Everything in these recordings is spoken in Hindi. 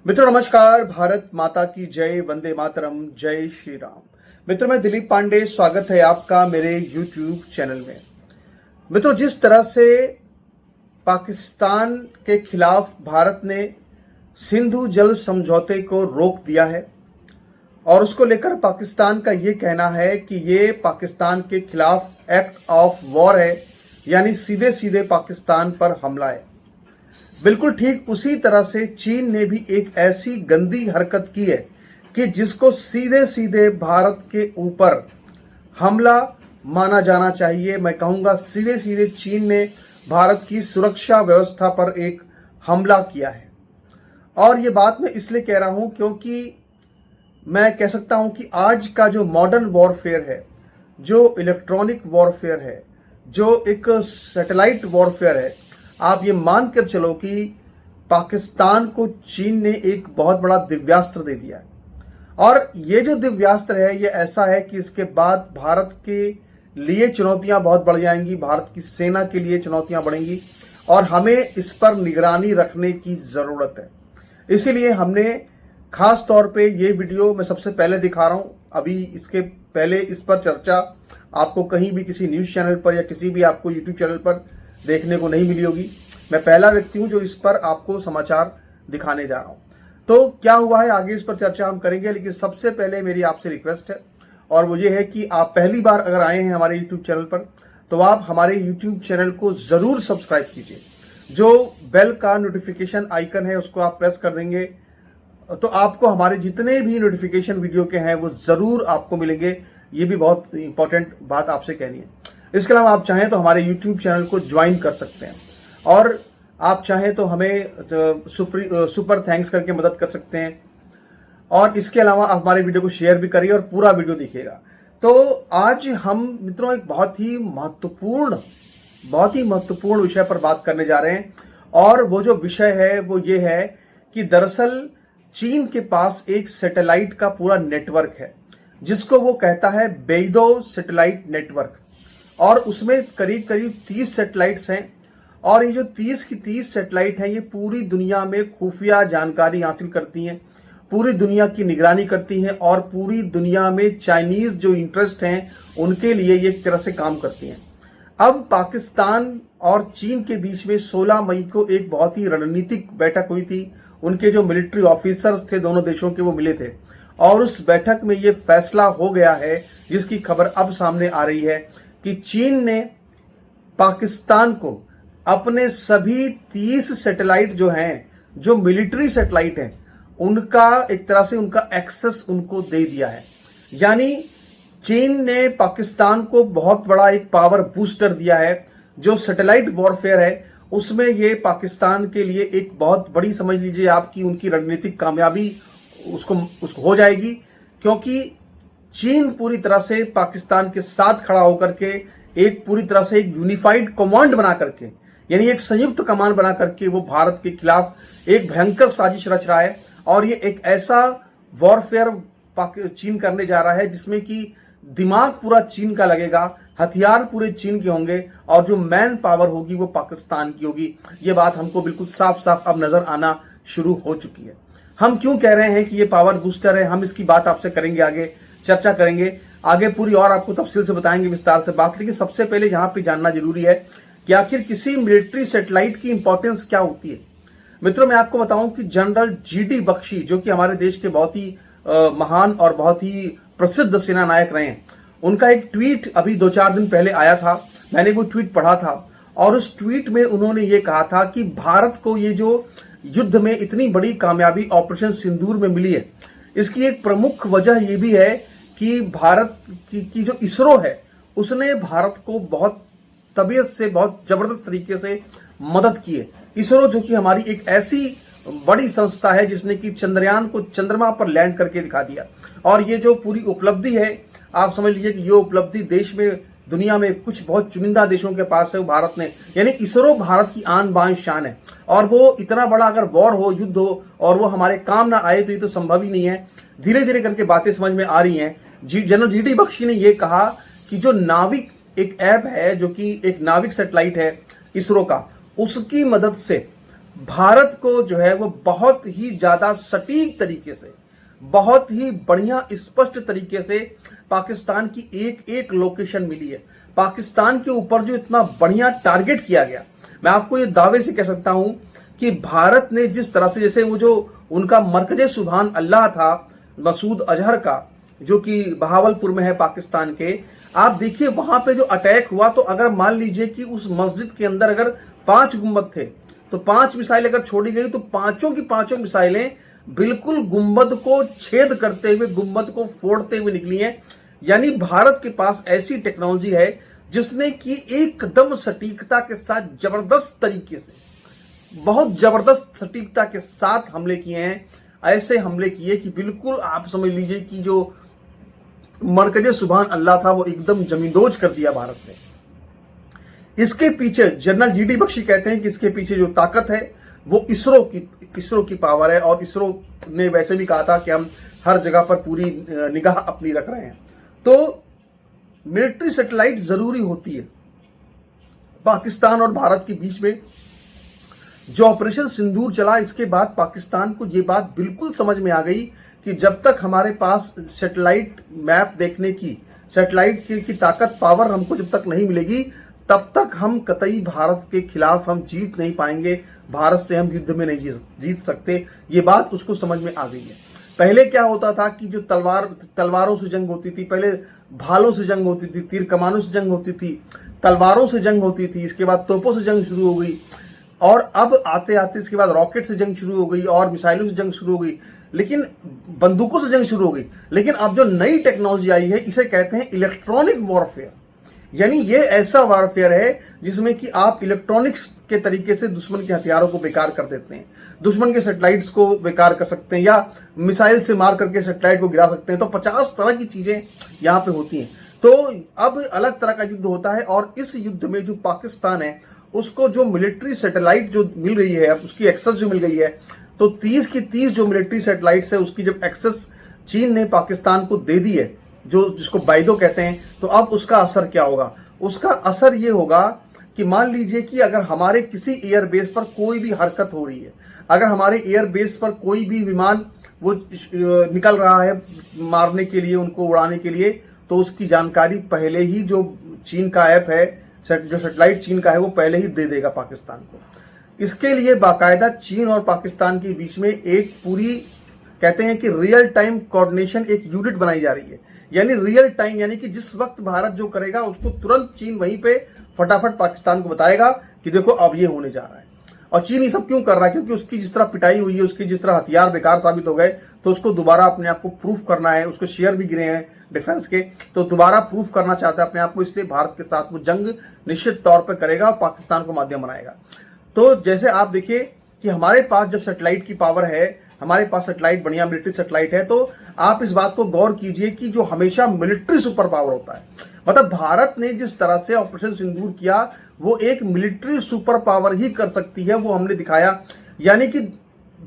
मित्रों नमस्कार। भारत माता की जय, वंदे मातरम, जय श्री राम। मित्रों मैं दिलीप पांडे, स्वागत है आपका मेरे YouTube चैनल में। मित्रों जिस तरह से पाकिस्तान के खिलाफ भारत ने सिंधु जल समझौते को रोक दिया है और उसको लेकर पाकिस्तान का ये कहना है कि ये पाकिस्तान के खिलाफ एक्ट ऑफ वॉर है, यानी सीधे सीधे पाकिस्तान पर हमला है। बिल्कुल ठीक उसी तरह से चीन ने भी एक ऐसी गंदी हरकत की है कि जिसको सीधे सीधे भारत के ऊपर हमला माना जाना चाहिए। मैं कहूँगा सीधे सीधे चीन ने भारत की सुरक्षा व्यवस्था पर एक हमला किया है। और ये बात मैं इसलिए कह रहा हूँ क्योंकि मैं कह सकता हूँ कि आज का जो मॉडर्न वॉरफेयर है, जो इलेक्ट्रॉनिक वॉरफेयर है, जो एक सैटेलाइट वॉरफेयर है, आप ये मान कर चलो कि पाकिस्तान को चीन ने एक बहुत बड़ा दिव्यास्त्र दे दिया है। और ये जो दिव्यास्त्र है ये ऐसा है कि इसके बाद भारत के लिए चुनौतियां बहुत बढ़ जाएंगी, भारत की सेना के लिए चुनौतियां बढ़ेंगी और हमें इस पर निगरानी रखने की ज़रूरत है। इसीलिए हमने खास तौर पे ये वीडियो मैं सबसे पहले दिखा रहा हूँ। अभी इसके पहले इस पर चर्चा आपको कहीं भी किसी न्यूज़ चैनल पर या किसी भी आपको यूट्यूब चैनल पर देखने को नहीं मिली होगी। मैं पहला व्यक्ति हूं जो इस पर आपको समाचार दिखाने जा रहा हूं। तो क्या हुआ है आगे इस पर चर्चा हम करेंगे, लेकिन सबसे पहले मेरी आपसे रिक्वेस्ट है और वो ये है कि आप पहली बार अगर आए हैं हमारे यूट्यूब चैनल पर तो आप हमारे यूट्यूब चैनल को जरूर सब्सक्राइब कीजिए। जो बेल का नोटिफिकेशन आइकन है उसको आप प्रेस कर देंगे तो आपको हमारे जितने भी नोटिफिकेशन वीडियो के हैं वो जरूर आपको मिलेंगे। ये भी बहुत इंपॉर्टेंट बात आपसे कहनी है। इसके अलावा आप चाहें तो हमारे YouTube चैनल को ज्वाइन कर सकते हैं और आप चाहें तो हमें सुपर थैंक्स करके मदद कर सकते हैं। और इसके अलावा आप हमारे वीडियो को शेयर भी करिए और पूरा वीडियो देखिएगा। तो आज हम मित्रों एक बहुत ही महत्वपूर्ण विषय पर बात करने जा रहे हैं और वो जो विषय है वो ये है कि दरअसल चीन के पास एक सैटेलाइट का पूरा नेटवर्क है जिसको वो कहता है बेइडो सैटेलाइट नेटवर्क और उसमें करीब करीब 30 सैटेलाइट्स हैं। और ये जो 30 की 30 सैटेलाइट हैं ये पूरी दुनिया में खुफिया जानकारी हासिल करती हैं, पूरी दुनिया की निगरानी करती हैं और पूरी दुनिया में चाइनीज जो इंटरेस्ट हैं उनके लिए ये एक तरह से काम करती हैं। अब पाकिस्तान और चीन के बीच में 16 मई को एक बहुत ही रणनीतिक बैठक हुई थी। उनके जो मिलिट्री ऑफिसर्स थे दोनों देशों के वो मिले थे और उस बैठक में ये फैसला हो गया है, जिसकी खबर अब सामने आ रही है कि चीन ने पाकिस्तान को अपने सभी 30 सैटेलाइट जो हैं, जो मिलिट्री सैटेलाइट हैं, उनका एक तरह से उनका एक्सेस उनको दे दिया है। यानी चीन ने पाकिस्तान को बहुत बड़ा एक पावर बूस्टर दिया है। जो सैटेलाइट वॉरफेयर है उसमें ये पाकिस्तान के लिए एक बहुत बड़ी, समझ लीजिए आपकी, उनकी रणनीतिक कामयाबी उसको हो जाएगी, क्योंकि चीन पूरी तरह से पाकिस्तान के साथ खड़ा होकर के एक पूरी तरह से एक यूनिफाइड कमांड बना करके, यानी एक संयुक्त कमान बना करके वो भारत के खिलाफ एक भयंकर साजिश रच रहा है। और ये एक ऐसा वॉरफेयर चीन करने जा रहा है जिसमें कि दिमाग पूरा चीन का लगेगा, हथियार पूरे चीन के होंगे और जो मैन पावर होगी वो पाकिस्तान की होगी। ये बात हमको बिल्कुल साफ साफ अब नजर आना शुरू हो चुकी है। हम क्यों कह रहे हैं कि ये पावर बूस्टर है, हम इसकी बात आपसे करेंगे, आगे चर्चा करेंगे, आगे पूरी और आपको तफसील से बताएंगे, विस्तार से बात। लेकिन सबसे पहले यहाँ पे जानना जरूरी है कि आखिर किसी मिलिट्री सैटेलाइट की इंपॉर्टेंस क्या होती है। मित्रों मैं आपको बताऊं कि जनरल GD बख्शी, जो कि हमारे देश के बहुत ही महान और बहुत ही प्रसिद्ध सेना नायक रहे हैं, उनका एक ट्वीट अभी 2-4 दिन पहले आया था। मैंने वो ट्वीट पढ़ा था और उस ट्वीट में उन्होंने ये कहा था कि भारत को ये जो युद्ध में इतनी बड़ी कामयाबी ऑपरेशन सिंदूर में मिली है, इसकी एक प्रमुख वजह यह भी है कि भारत की जो इसरो है उसने भारत को बहुत तबीयत से बहुत जबरदस्त तरीके से मदद की है। इसरो जो कि हमारी एक ऐसी बड़ी संस्था है जिसने कि चंद्रयान को चंद्रमा पर लैंड करके दिखा दिया। और ये जो पूरी उपलब्धि है, आप समझ लीजिए कि ये उपलब्धि देश में, दुनिया में कुछ बहुत चुनिंदा देशों के पास है, वो भारत ने, यानी इसरो भारत की आन बान शान है। और वो इतना बड़ा अगर वॉर हो, युद्ध हो और वो हमारे काम ना आए तो ये तो संभव ही नहीं है। धीरे धीरे करके बातें समझ में आ रही हैं। जनरल GD बख्शी ने ये कहा कि जो नाविक एक ऐप है, जो कि एक नाविक सैटेलाइट है इसरो का, उसकी मदद से भारत को जो है वो बहुत ही ज्यादा सटीक तरीके से, बहुत ही बढ़िया स्पष्ट तरीके से पाकिस्तान की एक एक लोकेशन मिली है। पाकिस्तान के ऊपर जो इतना बढ़िया टारगेट किया गया, मैं आपको ये दावे से कह सकता हूं कि भारत ने जिस तरह से, जैसे वो जो उनका मरकज़े सुभान अल्लाह था मसूद अजहर का, जो कि बहावलपुर में है पाकिस्तान के, आप देखिए वहां पे जो अटैक हुआ, तो अगर मान लीजिए कि उस मस्जिद के अंदर अगर 5 गुंबद थे तो 5 मिसाइल अगर छोड़ी गई तो पांचों की पांचों मिसाइलें बिल्कुल गुंबद को छेद करते हुए, गुंबद को फोड़ते हुए निकली हैं। यानी भारत के पास ऐसी टेक्नोलॉजी है जिसने कि एकदम सटीकता के साथ, जबरदस्त तरीके से, बहुत जबरदस्त सटीकता के साथ हमले किए हैं। ऐसे हमले किए कि बिल्कुल आप समझ लीजिए कि जो मरकज़े सुभान अल्लाह था वो एकदम जमींदोज कर दिया भारत ने। इसके पीछे जनरल जीडी बख्शी कहते हैं कि इसके पीछे जो ताकत है वो इसरो की पावर है, और इसरो ने वैसे भी कहा था कि हम हर जगह पर पूरी निगाह अपनी रख रहे हैं। तो मिलिट्री सैटेलाइट जरूरी होती है। पाकिस्तान और भारत के बीच में जो ऑपरेशन सिंदूर चला, इसके बाद पाकिस्तान को ये बात बिल्कुल समझ में आ गई कि जब तक हमारे पास सैटेलाइट मैप देखने की, सैटेलाइट की ताकत, पावर हमको जब तक नहीं मिलेगी, तब तक हम कतई भारत के खिलाफ हम जीत नहीं पाएंगे, भारत से हम युद्ध में नहीं जीत सकते। ये बात उसको समझ में आ गई है। पहले क्या होता था कि जो तलवारों से जंग होती थी, पहले भालों से जंग होती थी, तीर कमानों से जंग होती थी, तलवारों से जंग होती थी, इसके बाद तोपों से जंग शुरू हो गई, और अब आते आते इसके बाद रॉकेट से जंग शुरू हो गई और मिसाइलों से जंग शुरू हो गई, लेकिन बंदूकों से जंग शुरू हो गई। लेकिन अब जो नई टेक्नोलॉजी आई है, इसे कहते हैं इलेक्ट्रॉनिक वॉरफेयर। यानी ये ऐसा वॉरफेयर है जिसमें कि आप इलेक्ट्रॉनिक्स के तरीके से दुश्मन के हथियारों को बेकार कर देते हैं, दुश्मन के सैटेलाइट्स को बेकार कर सकते हैं, या मिसाइल से मार करके सैटेलाइट को गिरा सकते हैं। तो 50 तरह की चीजें यहाँ पे होती हैं। तो अब अलग तरह का युद्ध होता है, और इस युद्ध में जो पाकिस्तान है उसको जो मिलिट्री सैटेलाइट जो मिल रही है, उसकी एक्सेस जो मिल गई है, तो 30 की 30 जो मिलिट्री सैटेलाइट्स है उसकी जब एक्सेस चीन ने पाकिस्तान को दे दी है, जो जिसको बाइडो कहते हैं, तो अब उसका असर क्या होगा? उसका असर ये होगा कि मान लीजिए कि अगर हमारे किसी एयरबेस पर कोई भी हरकत हो रही है, अगर हमारे एयरबेस पर कोई भी विमान वो निकल रहा है मारने के लिए, उनको उड़ाने के लिए, तो उसकी जानकारी पहले ही जो चीन का ऐप है, जो सैटेलाइट चीन का है, वो पहले ही दे देगा पाकिस्तान को। इसके लिए बाकायदा चीन और पाकिस्तान के बीच में एक पूरी, कहते हैं कि रियल टाइम कोऑर्डिनेशन, एक यूनिट बनाई जा रही है। यानी रियल टाइम, यानी कि जिस वक्त भारत जो करेगा उसको तुरंत चीन वहीं पे फटाफट पाकिस्तान को बताएगा कि देखो अब ये होने जा रहा है। और चीन ये सब क्यों कर रहा है? क्योंकि उसकी जिस तरह पिटाई हुई है, उसकी जिस तरह हथियार बेकार साबित हो गए, तो उसको दोबारा अपने आप को प्रूफ करना है। उसको शेयर भी गिरे हैं डिफेंस के, तो दोबारा प्रूफ करना चाहता है अपने आप को, इसलिए भारत के साथ वो जंग निश्चित तौर पर करेगा और पाकिस्तान को माध्यम बनाएगा। तो जैसे आप देखिए कि हमारे पास जब सैटेलाइट की पावर है, हमारे पास सैटेलाइट, बढ़िया मिलिट्री सैटेलाइट है, तो आप इस बात को गौर कीजिए कि जो हमेशा मिलिट्री सुपर पावर होता है, मतलब भारत ने जिस तरह से ऑपरेशन सिंदूर किया, वो एक मिलिट्री सुपर पावर ही कर सकती है, वो हमने दिखाया। यानी कि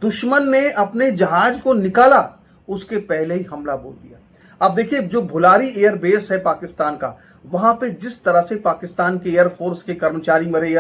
दुश्मन ने अपने जहाज को निकाला, उसके पहले ही हमला बोल दिया। अब देखिए जो भुलारी एयरबेस है पाकिस्तान का, वहां पे जिस तरह से पाकिस्तान के एयरफोर्स के कर्मचारी मरे,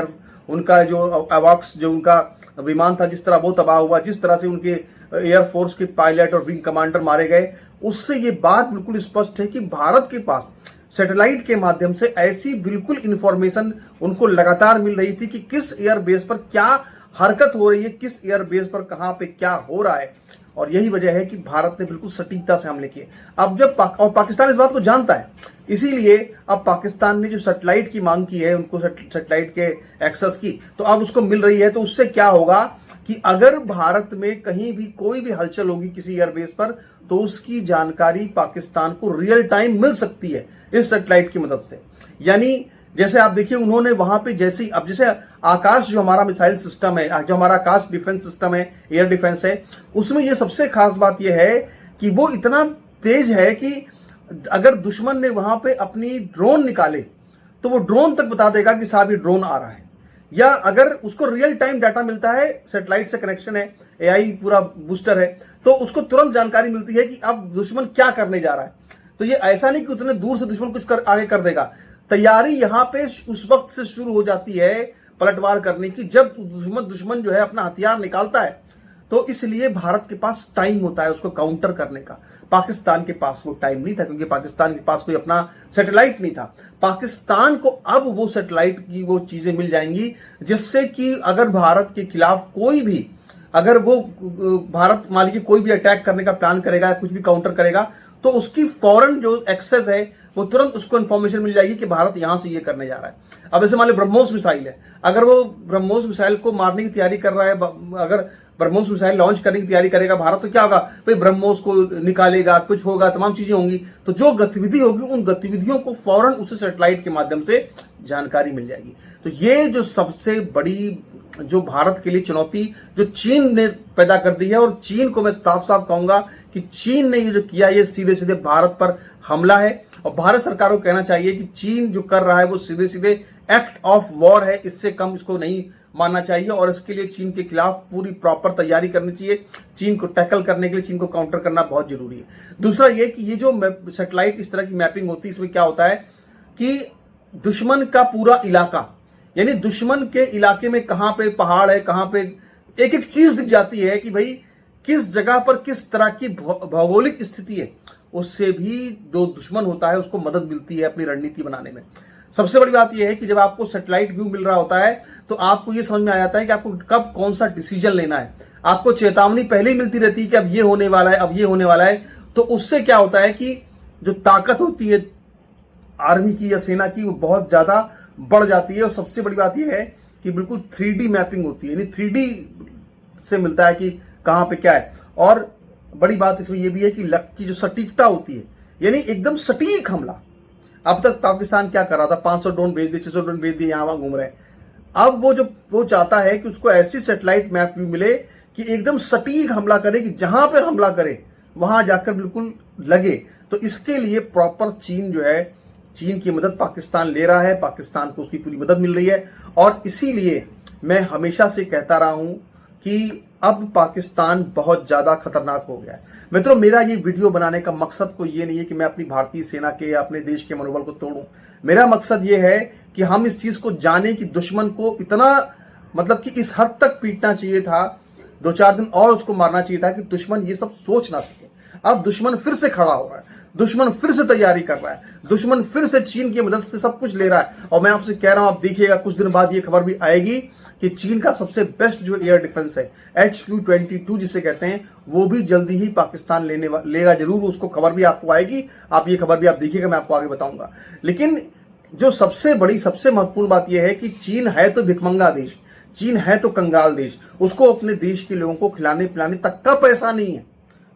उनका जो अवॉक्स जो उनका विमान था, जिस तरह वो तबाह हुआ, जिस तरह से उनके एयरफोर्स के पायलट और विंग कमांडर मारे गए, उससे ये बात बिल्कुल स्पष्ट है कि भारत के पास सैटेलाइट के माध्यम से ऐसी बिल्कुल इंफॉर्मेशन उनको लगातार मिल रही थी कि किस एयरबेस पर क्या हरकत हो रही है, किस एयरबेस पर कहां पे क्या हो रहा है। और यही वजह है कि भारत ने बिल्कुल सटीकता से हमले किए। अब जब और पाकिस्तान इस बात को जानता है, इसीलिए अब पाकिस्तान ने जो सैटेलाइट की मांग की है, उनको सैटेलाइट के एक्सेस की, तो अब उसको मिल रही है। तो उससे क्या होगा कि अगर भारत में कहीं भी कोई भी हलचल होगी किसी एयरबेस पर, तो उसकी जानकारी पाकिस्तान को रियल टाइम मिल सकती है इस सैटेलाइट की मदद से। यानी जैसे आप देखिए उन्होंने वहां पे जैसे अब जैसे आकाश जो हमारा मिसाइल सिस्टम है, जो हमारा आकाश डिफेंस सिस्टम है, एयर डिफेंस है, उसमें ये सबसे खास बात यह है कि वो इतना तेज है कि अगर दुश्मन ने वहां पे अपनी ड्रोन निकाले तो वो ड्रोन तक बता देगा कि साहब ये ड्रोन आ रहा है। या अगर उसको रियल टाइम डाटा मिलता है, सैटेलाइट से कनेक्शन है, एआई पूरा बूस्टर है, तो उसको तुरंत जानकारी मिलती है कि अब दुश्मन क्या करने जा रहा है। तो ये ऐसा नहीं कि उतने दूर से दुश्मन कुछ आगे कर देगा। तैयारी यहां पे उस वक्त से शुरू हो जाती है, पलटवार करने की, जब दुश्मन जो है अपना हथियार निकालता है तो इसलिए भारत के पास टाइम होता है उसको काउंटर करने का। पाकिस्तान के पास वो टाइम नहीं था, क्योंकि पाकिस्तान के पास कोई अपना सैटेलाइट नहीं था। पाकिस्तान को अब वो सैटेलाइट की वो चीजें मिल जाएंगी जिससे कि अगर भारत के खिलाफ कोई भी, अगर वो भारत मान लीजिए कोई भी अटैक करने का प्लान करेगा, कुछ भी काउंटर करेगा, तो उसकी फौरन जो एक्सेस है वो तुरंत उसको इन्फॉर्मेशन मिल जाएगी कि भारत यहां से ये करने जा रहा है। अब ऐसे मान लो ब्रह्मोस मिसाइल है, अगर वो ब्रह्मोस मिसाइल को मारने की तैयारी कर रहा है, अगर ब्रह्मोस मिसाइल लॉन्च करने की तैयारी करेगा भारत, तो क्या होगा भाई, ब्रह्मोस को निकालेगा, कुछ होगा, तमाम चीजें होंगी। तो जो गतिविधि होगी उन गतिविधियों को फौरन उसे सैटेलाइट के माध्यम से जानकारी मिल जाएगी। तो ये जो सबसे बड़ी जो भारत के लिए चुनौती जो चीन ने पैदा कर दी है, और चीन को मैं साफ साफ कहूंगा कि चीन ने ये जो किया ये सीधे सीधे भारत पर हमला है। और भारत सरकार को कहना चाहिए कि चीन जो कर रहा है वो सीधे सीधे एक्ट ऑफ वॉर है, इससे कम इसको नहीं मानना चाहिए। और इसके लिए चीन के खिलाफ पूरी प्रॉपर तैयारी करनी चाहिए। चीन को टैकल करने के लिए चीन को काउंटर करना बहुत जरूरी है। दूसरा ये कि ये जो सैटेलाइट इस तरह की मैपिंग होती है, इसमें क्या होता है कि दुश्मन का पूरा इलाका, यानी दुश्मन के इलाके में कहां पे पहाड़ है, कहां पे एक एक चीज दिख जाती है कि भाई किस जगह पर किस तरह की भौगोलिक स्थिति है, उससे भी जो दुश्मन होता है उसको मदद मिलती है अपनी रणनीति बनाने में। सबसे बड़ी बात यह है कि जब आपको सैटेलाइट व्यू मिल रहा होता है तो आपको यह समझ में आ जाता है कि आपको कब कौन सा डिसीजन लेना है। आपको चेतावनी पहले ही मिलती रहती है कि अब ये होने वाला है, अब ये होने वाला है। तो उससे क्या होता है कि जो ताकत होती है आर्मी की या सेना की वो बहुत ज्यादा बढ़ जाती है। और सबसे बड़ी बात यह है कि बिल्कुल 3D मैपिंग होती है, यानी 3D से मिलता है कि कहां पे क्या है। और बड़ी बात इसमें यह भी है कि लक की जो सटीकता होती है, यानी एकदम सटीक हमला। अब तक पाकिस्तान क्या कर रहा था, 500 ड्रोन भेज दिए, 600 ड्रोन भेज दिए, यहां वहां घूम रहे हैं। अब वो चाहता है कि उसको ऐसी सैटेलाइट मैप व्यू मिले कि एकदम सटीक हमला करे, कि जहां पे हमला करे वहां जाकर बिल्कुल लगे। तो इसके लिए प्रॉपर चीन जो है, चीन की मदद पाकिस्तान ले रहा है, पाकिस्तान को उसकी पूरी मदद मिल रही है। और इसीलिए मैं हमेशा से कहता रहा हूं कि अब पाकिस्तान बहुत ज्यादा खतरनाक हो गया है। मित्रों, मेरा ये वीडियो बनाने का मकसद कोई ये नहीं है कि मैं अपनी भारतीय सेना के या अपने देश के मनोबल को तोड़ूं। मेरा मकसद ये है कि हम इस चीज को जाने कि दुश्मन को इतना, मतलब कि इस हद तक पीटना चाहिए था, 2-4 दिन और उसको मारना चाहिए था कि दुश्मन ये सब सोच ना सके। अब दुश्मन फिर से खड़ा हो रहा है, दुश्मन फिर से तैयारी कर रहा है, दुश्मन फिर से चीन की मदद से सब कुछ ले रहा है। और मैं आपसे कह रहा हूं, आप देखिएगा कुछ दिन बाद ये खबर भी आएगी कि चीन का सबसे बेस्ट जो एयर डिफेंस है HQ-22 जिसे कहते हैं, वो भी जल्दी ही पाकिस्तान लेगा जरूर। उसको खबर भी आपको आएगी, आप ये खबर भी आप देखिएगा, मैं आपको आगे बताऊंगा। लेकिन जो सबसे बड़ी सबसे महत्वपूर्ण बात यह है कि चीन है तो भिखमंगा देश, चीन है तो कंगाल देश, उसको अपने देश के लोगों को खिलाने पिलाने तक का पैसा नहीं है।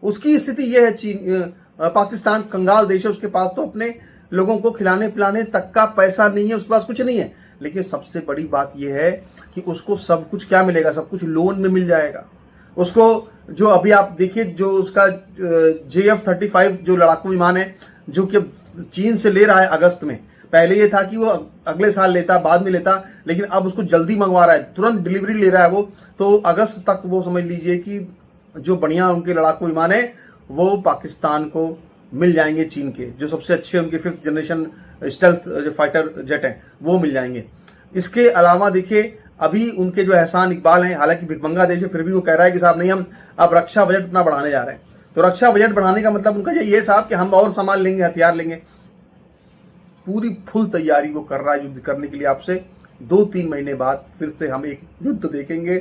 उसकी स्थिति यह है, चीन पाकिस्तान कंगाल देश है, उसके पास तो अपने लोगों को खिलाने पिलाने तक का पैसा नहीं है, उसके पास कुछ नहीं है। लेकिन सबसे बड़ी बात यह है कि उसको सब कुछ क्या मिलेगा, सब कुछ लोन में मिल जाएगा उसको। जो अभी आप देखिए, जो उसका JF-35 जो लड़ाकू विमान है जो कि चीन से ले रहा है अगस्त में, पहले ये था कि वो अगले साल लेता, बाद में लेता, लेकिन अब उसको जल्दी मंगवा रहा है, तुरंत डिलीवरी ले रहा है वो। तो अगस्त तक वो समझ लीजिए कि जो बढ़िया उनके लड़ाकू विमान है वो पाकिस्तान को मिल जाएंगे। चीन के जो सबसे अच्छे उनके 5th जनरेशन स्टेल्थ जो फाइटर जेट हैं वो मिल जाएंगे। इसके अलावा देखिए, अभी उनके जो एहसान इकबाल हैं, हालांकि भिखमंगा देश है, फिर भी वो कह रहा है कि साहब नहीं, हम अब रक्षा बजट अपना बढ़ाने जा रहे हैं। तो रक्षा बजट बढ़ाने का मतलब उनका ये साहब कि हम और सामान लेंगे, हथियार लेंगे। पूरी फुल तैयारी वो कर रहा है युद्ध करने के लिए। आपसे 2-3 महीने बाद फिर से हम एक युद्ध देखेंगे।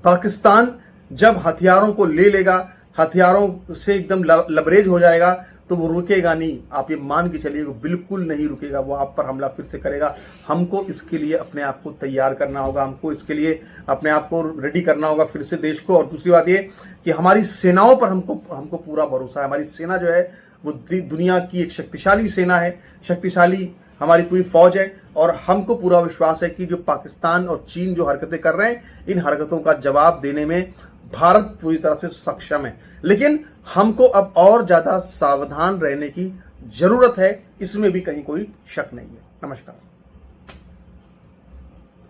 पाकिस्तान जब हथियारों को ले लेगा, हथियारों से एकदम लबरेज हो जाएगा, तो वो रुकेगा नहीं। आप ये मान के चलिए, वो बिल्कुल नहीं रुकेगा, वो आप पर हमला फिर से करेगा। हमको इसके लिए अपने आप को तैयार करना होगा, हमको इसके लिए अपने आप को रेडी करना होगा फिर से देश को। और दूसरी बात ये कि हमारी सेनाओं पर हमको पूरा भरोसा है। हमारी सेना जो है वो दुनिया की एक शक्तिशाली सेना है, शक्तिशाली हमारी पूरी फौज है। और हमको पूरा विश्वास है कि जो पाकिस्तान और चीन जो हरकतें कर रहे हैं, इन हरकतों का जवाब देने में भारत पूरी तरह से सक्षम है। लेकिन हमको अब और ज्यादा सावधान रहने की जरूरत है, इसमें भी कहीं कोई शक नहीं है। नमस्कार।